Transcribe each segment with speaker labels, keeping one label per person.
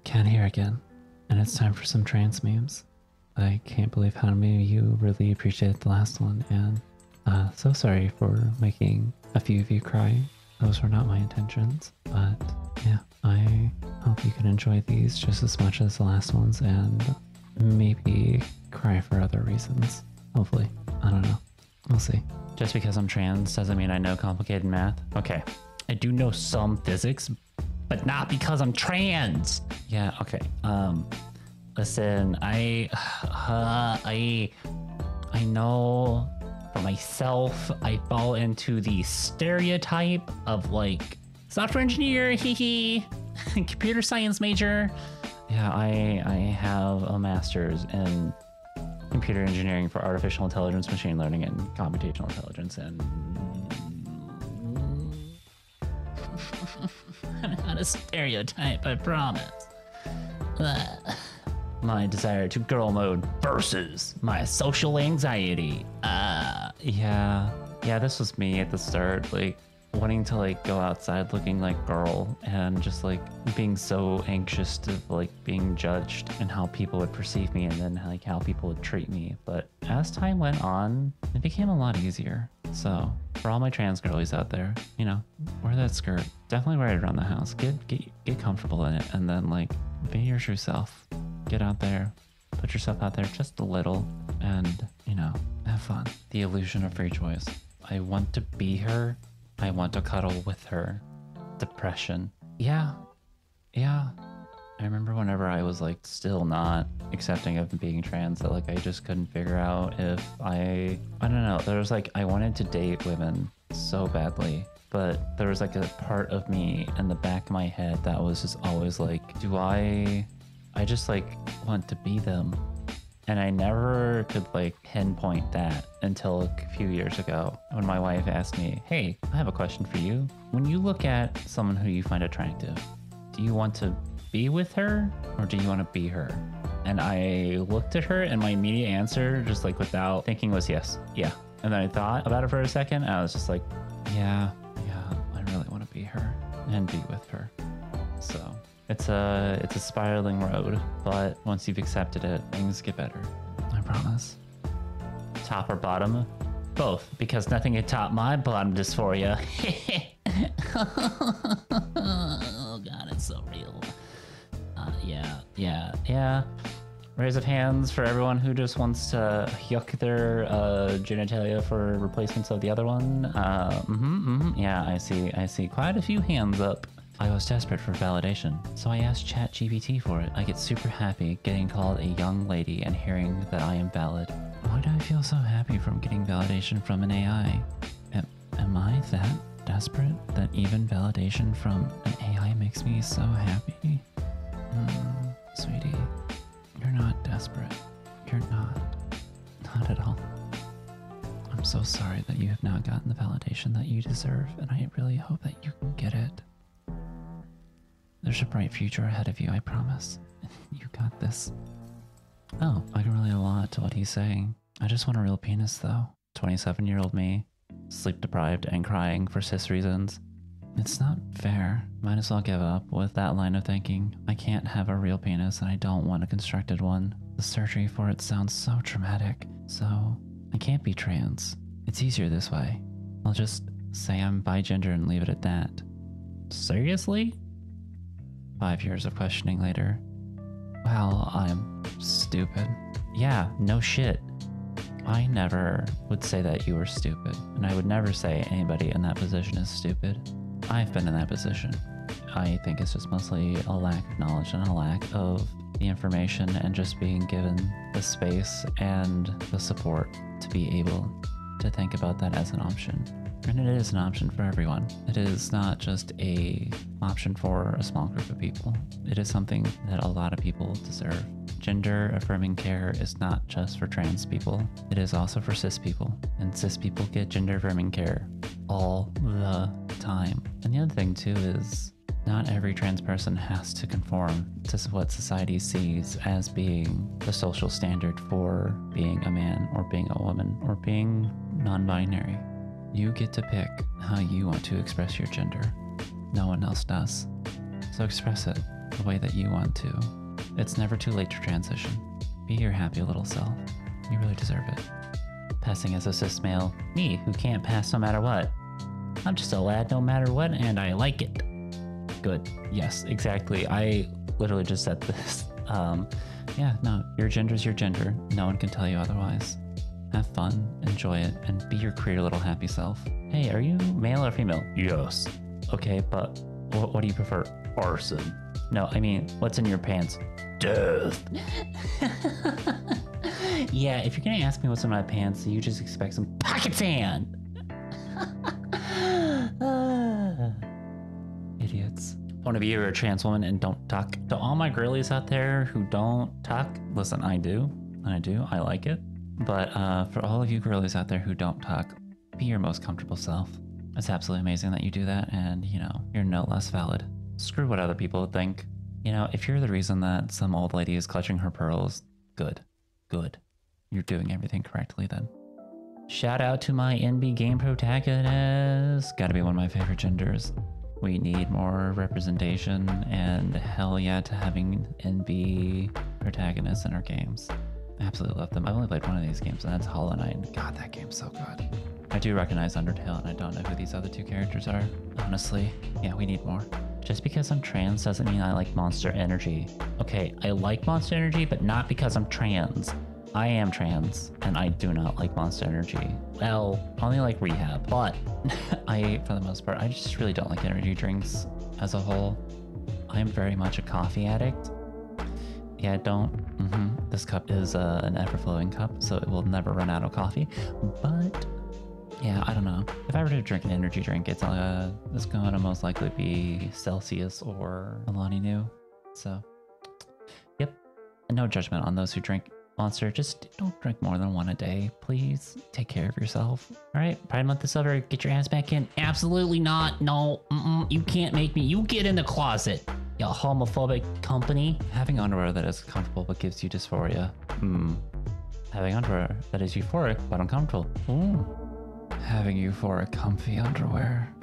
Speaker 1: Cat here again, and it's time for some trans memes. I can't believe how many of you really appreciated the last one, and so sorry for making a few of you cry. Those were not my intentions, but yeah, I hope you can enjoy these just as much as the last ones and maybe cry for other reasons. Hopefully. I don't know. We'll see.
Speaker 2: Just because I'm trans doesn't mean I know complicated math. Okay, I do know some physics, but not because I'm trans. Yeah, okay. Listen, I know for myself, I fall into the stereotype of like software engineer, hee computer science major. Yeah, I have a master's in computer engineering for artificial intelligence, machine learning, and computational intelligence, and I'm not a stereotype, I promise. My desire to girl mode versus my social anxiety. Yeah, this was me at the start, like wanting to like go outside looking like girl and just like being so anxious to like being judged and how people would perceive me and then like how people would treat me. But as time went on, it became a lot easier. So for all my trans girlies out there, you know, wear that skirt, definitely wear it around the house, get comfortable in it, and then like be your true self. Get out there, put yourself out there just a little, and you know, have fun. The illusion of free choice. I want to be her. I want to cuddle with her. Depression. Yeah. I remember whenever I was like still not accepting of being trans, that like I just couldn't figure out if I don't know. There was like, I wanted to date women so badly, but there was like a part of me in the back of my head that was just always like, I just like want to be them. And I never could like pinpoint that until a few years ago when my wife asked me, hey, I have a question for you. When you look at someone who you find attractive, do you want to be with her or do you want to be her? And I looked at her and my immediate answer, just like without thinking, was yes. Yeah. And then I thought about it for a second and I was just like, yeah, I really want to be her and be with her. So it's a spiraling road, but once you've accepted it, things get better. I promise. Top or bottom? Both, because nothing can top my bottom dysphoria. Oh god, it's so real. Yeah. Raise of hands for everyone who just wants to yuck their genitalia for replacements of the other one. Yeah, I see quite a few hands up. I was desperate for validation, so I asked ChatGPT for it. I get super happy getting called a young lady and hearing that I am valid. Why do I feel so happy from getting validation from an AI? Am I that desperate that even validation from an AI makes me so happy? Sweetie, you're not desperate. You're not. Not at all. I'm so sorry that you have not gotten the validation that you deserve, and I really hope that you can get it. There's a bright future ahead of you, I promise. You got this. Oh, I can relate a lot to what he's saying. I just want a real penis, though. 27-year-old me, sleep deprived and crying for cis reasons. It's not fair. Might as well give up with that line of thinking. I can't have a real penis and I don't want a constructed one. The surgery for it sounds so traumatic. So, I can't be trans. It's easier this way. I'll just say I'm bigender and leave it at that. Seriously? 5 years of questioning later. Well, I'm stupid. Yeah, no shit. I never would say that you were stupid, and I would never say anybody in that position is stupid. I've been in that position. I think it's just mostly a lack of knowledge and a lack of the information and just being given the space and the support to be able to think about that as an option. And it is an option for everyone. It is not just an option for a small group of people. It is something that a lot of people deserve. Gender affirming care is not just for trans people. It is also for cis people. And cis people get gender affirming care all the time. And the other thing too is not every trans person has to conform to what society sees as being the social standard for being a man or being a woman or being non-binary. You get to pick how you want to express your gender. No one else does. So express it.
Speaker 1: the way that you want to. It's never too late to transition. Be your happy little self. You really deserve it.
Speaker 2: Passing as a cis male, me who can't pass no matter what. I'm just a lad no matter what, and I like it. Good. Yes, exactly. I literally just said this. Yeah, no, your gender's your gender. No one can tell you otherwise. Have fun, enjoy it, and be your creator little happy self. Hey, are you male or female? Yes. Okay, but what do you prefer? Arson. No, I mean, what's in your pants? Death. Yeah, if you're gonna ask me what's in my pants, you just expect some pocket sand.
Speaker 1: Idiots.
Speaker 2: Want to be a trans woman and don't talk? To all my girlies out there who don't talk, listen, I do, I like it.
Speaker 1: But for all of you girlies out there who don't talk, be your most comfortable self. It's absolutely amazing that you do that, and you know, you're no less valid. Screw what other people think. You know, if you're the reason that some old lady is clutching her pearls, good. You're doing everything correctly then.
Speaker 2: Shout out to my NB game protagonist.
Speaker 1: Gotta be one of my favorite genders. We need more representation, and hell yeah to having NB protagonists in our games. I absolutely love them. I've only played one of these games, and that's Hollow Knight, and god, that game's so good. I do recognize Undertale, and I don't know who these other two characters are. Honestly, yeah, we need more.
Speaker 2: Just because I'm trans doesn't mean I like Monster Energy. Okay, I like Monster Energy, but not because I'm trans. I am trans, and I do not like Monster Energy. Well, only like Rehab, but
Speaker 1: for the most part, I just really don't like energy drinks as a whole. I'm very much a coffee addict. Yeah, this cup is an ever-flowing cup, so it will never run out of coffee. But yeah, I don't know. If I were to drink an energy drink, it's going to most likely be Celsius or Alani Nu. So, yep. And no judgment on those who drink Monster. Just don't drink more than one a day, please. Take care of yourself.
Speaker 2: All right, Pride Month is over. Get your ass back in. Absolutely not. No, you can't make me. You get in the closet, you homophobic company.
Speaker 1: Having underwear that is comfortable but gives you dysphoria.
Speaker 2: Having underwear that is euphoric but uncomfortable.
Speaker 1: Having euphoric comfy underwear.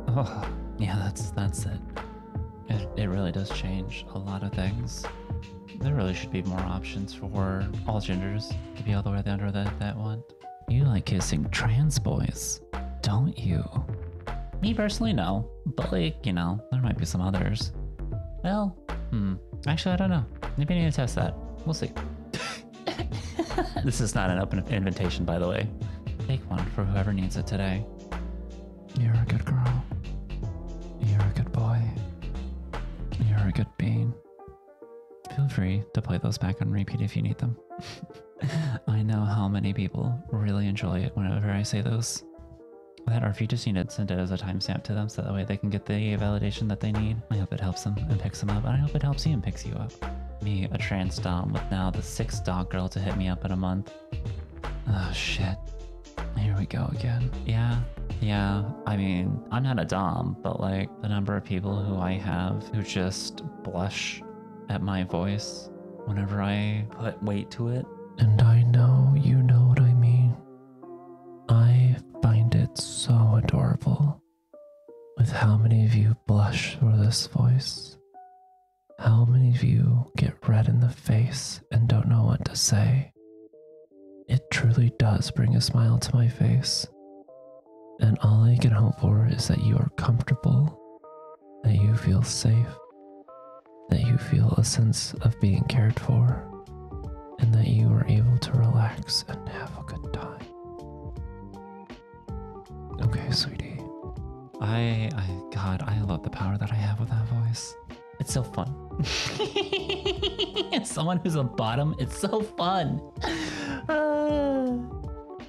Speaker 1: Oh, yeah, that's it. It really does change a lot of things. There really should be more options for all genders to be able to wear the underwear that they want. You like kissing trans boys, don't you?
Speaker 2: Me personally, no. But like, you know,
Speaker 1: there might be some others.
Speaker 2: Well,
Speaker 1: actually, I don't know. Maybe I need to test that. We'll see.
Speaker 2: This is not an open invitation, by the way.
Speaker 1: Take one for whoever needs it today. You're a good girl. You're a good boy. You're a good bean. Feel free to play those back on repeat if you need them. I know how many people really enjoy it whenever I say those. That, or if you just need to send it as a timestamp to them so that way they can get the validation that they need. I hope it helps them and picks them up, and I hope it helps you and picks you up. Me, a trans dom with now the 6th dog girl to hit me up in a month. Oh shit. Here we go again. Yeah, I mean, I'm not a dom, but like the number of people who I have who just blush at my voice whenever I put weight to it. And I know you know what I mean. I find it so adorable with how many of you blush for this voice. How many of you get red in the face and don't know what to say. It truly does bring a smile to my face. And all I can hope for is that you are comfortable, that you feel safe, that you feel a sense of being cared for, and that you are able to relax and have a good time. Okay, sweetie. God, I love the power that I have with that voice.
Speaker 2: It's so fun. As someone who's a bottom, it's so fun.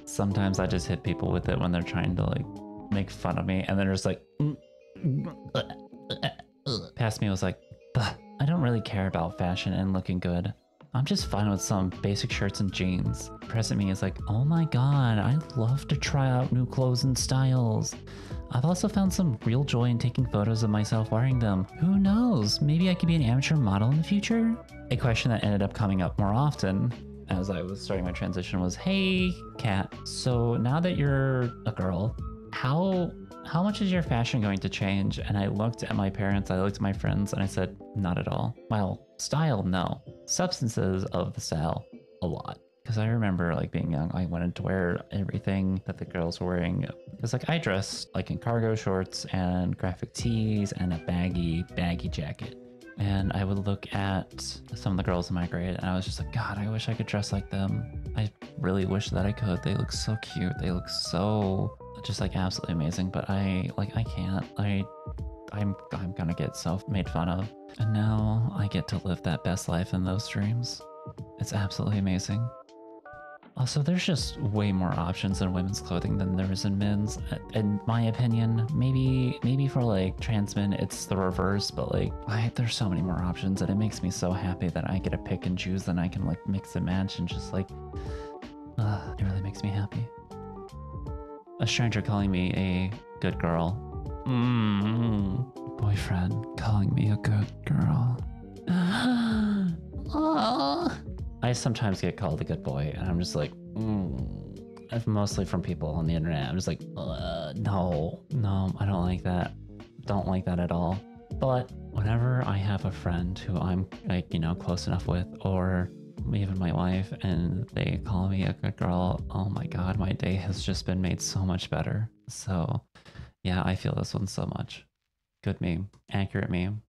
Speaker 1: Sometimes I just hit people with it when they're trying to like make fun of me, and they're just like, past me was like, I don't really care about fashion and looking good. I'm just fine with some basic shirts and jeans. Present me is like, oh my god, I love to try out new clothes and styles. I've also found some real joy in taking photos of myself wearing them. Who knows, maybe I could be an amateur model in the future? A question that ended up coming up more often as I was starting my transition was, hey, Kat, so now that you're a girl, how
Speaker 2: how much is your fashion going to change? And I looked at my parents, I looked at my friends, and I said, not at all. Well, style, no. Substances of the style, a lot. Because I remember like being young, I wanted to wear everything that the girls were wearing. Because like I dressed like in cargo shorts and graphic tees and a baggy jacket. And I would look at some of the girls in my grade and I was just like, God, I wish I could dress like them. I really wish that I could. They look so cute. They look so just like absolutely amazing. But I can't. I'm gonna get so made fun of. And now I get to live that best life in those dreams. It's absolutely amazing. Also, there's just way more options in women's clothing than there is in men's. In my opinion, maybe for like trans men, it's the reverse, but like there's so many more options and it makes me so happy that I get to pick and choose and I can like mix and match and just like, it really makes me happy. A stranger calling me a good girl. Boyfriend calling me a good girl. I sometimes get called a good boy, and I'm just like, mostly from people on the internet. I'm just like, no, I don't like that. Don't like that at all. But whenever I have a friend who I'm like, you know, close enough with, or even my wife, and they call me a good girl, oh my God, my day has just been made so much better. So yeah, I feel this one so much. Good meme, accurate meme.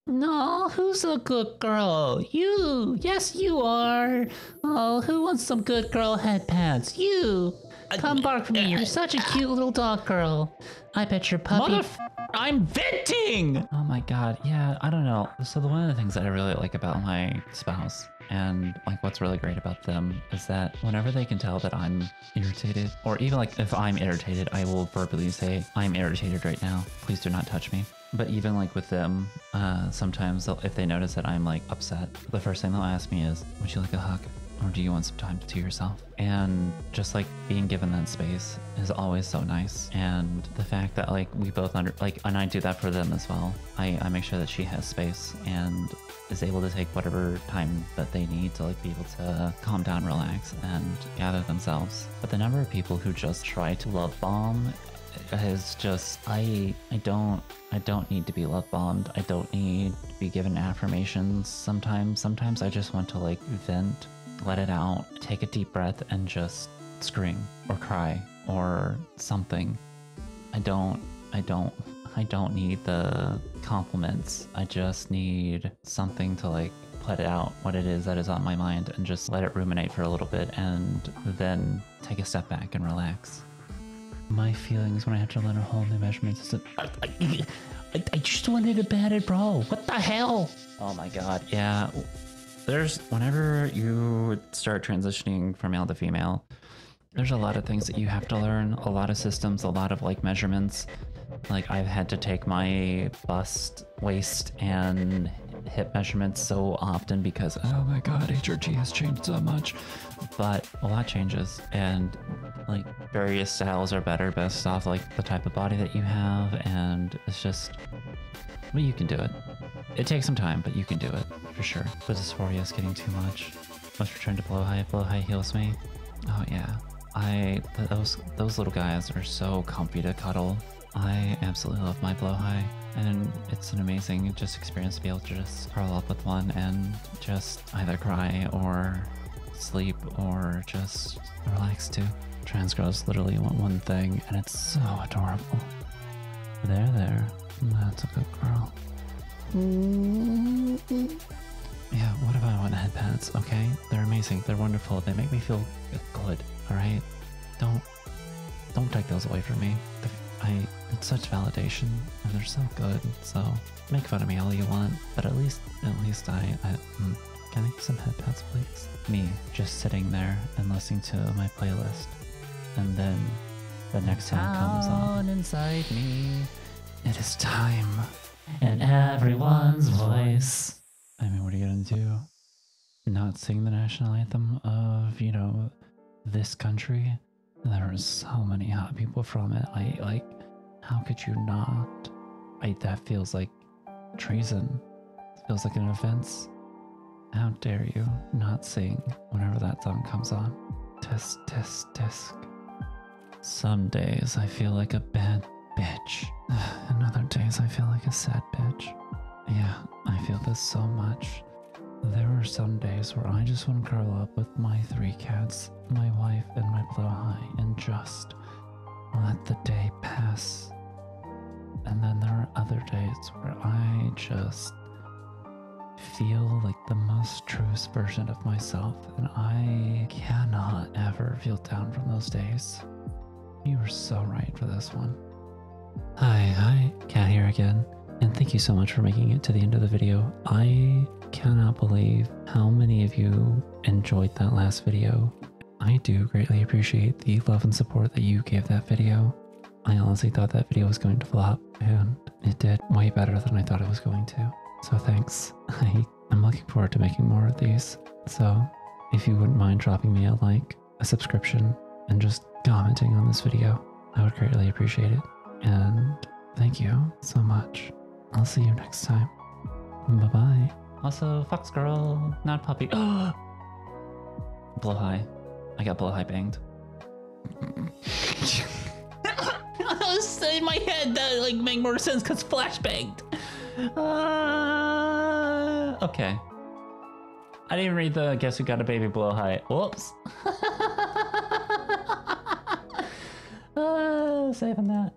Speaker 2: No, who's a good girl? You! Yes, you are! Oh, who wants some good girl head pants? You! Come bark for me, you're such a cute little dog girl. I bet your puppy... I'm venting! Oh my God, yeah, I don't know. So one of the things that I really like about my spouse, and like what's really great about them, is that whenever they can tell that I'm irritated, or even like if I'm irritated, I will verbally say, I'm irritated right now. Please do not touch me. But even like with them, sometimes if they notice that I'm like upset, the first thing they'll ask me is, would you like a hug? Or do you want some time to yourself? And just like being given that space is always so nice. And the fact that like we both and I do that for them as well. I make sure that she has space and is able to take whatever time that they need to like be able to calm down, relax, and gather themselves. But the number of people who just try to love bomb is just, I don't need to be love bombed. I don't need to be given affirmations. Sometimes I just want to like vent, let it out, take a deep breath, and just scream or cry or something. I don't need the compliments. I just need something to like let it out, what it is that is on my mind, and just let it ruminate for a little bit and then take a step back and relax. My feelings when I have to learn a whole new measurement system. I just wanted a batted bro. What the hell? Oh my God. Yeah. Whenever you start transitioning from male to female, there's a lot of things that you have to learn, a lot of systems, a lot of like measurements. Like I've had to take my bust, waist, and hip measurements so often because, oh my God, HRG has changed so much. But a lot changes, and like various styles are better based off like the type of body that you have, and it's just, well, you can do it. It takes some time, but you can do it for sure. The dysphoria is getting too much. Let's return to Blåhaj. Blåhaj heals me. Oh yeah, those little guys are so comfy to cuddle. I absolutely love my Blåhaj, and it's an amazing just experience to be able to just curl up with one and just either cry or sleep or just relax too. Trans girls literally want one thing, and it's so adorable. There. That's a good girl. Yeah, what if I want head pads? Okay, they're amazing. They're wonderful. They make me feel good. All right, don't take those away from me. It's such validation, and they're so good. So make fun of me all you want, but at least I can I get some head pads, please? Me just sitting there and listening to my playlist, and then the next song comes on inside me. It is time, and everyone's voice. I mean, what are you gonna do? Not sing the national anthem of, you know, this country? There are so many hot people from it. How could you not? That feels like treason. It feels like an offense. How dare you not sing whenever that song comes on? Tisk, tisk, tisk. Some days I feel like a bad
Speaker 1: bitch. In other days, I feel like a sad bitch. Yeah, I feel this so much. There are some days where I just want to curl up with my 3 cats, my wife, and my Blåhaj, and just let the day pass. And then there are other days where I just feel like the most truest version of myself, and I cannot ever feel down from those days. You were so right for this one. Hi, Cat here again, and thank you so much for making it to the end of the video. I cannot believe how many of you enjoyed that last video. I do greatly appreciate the love and support that you gave that video. I honestly thought that video was going to flop, and it did way better than I thought it was going to. So thanks. I'm looking forward to making more of these. So if you wouldn't mind dropping me a like, a subscription, and just commenting on this video, I would greatly appreciate it. And thank you so much. I'll see you next time. Bye-bye.
Speaker 2: Also, Fox Girl, not Puppy. Blowhigh. I got Blowhigh banged. In my head, that like make more sense because Flash banged. Okay. I didn't read the Guess Who Got a Baby Blowhigh. Whoops. Saving that.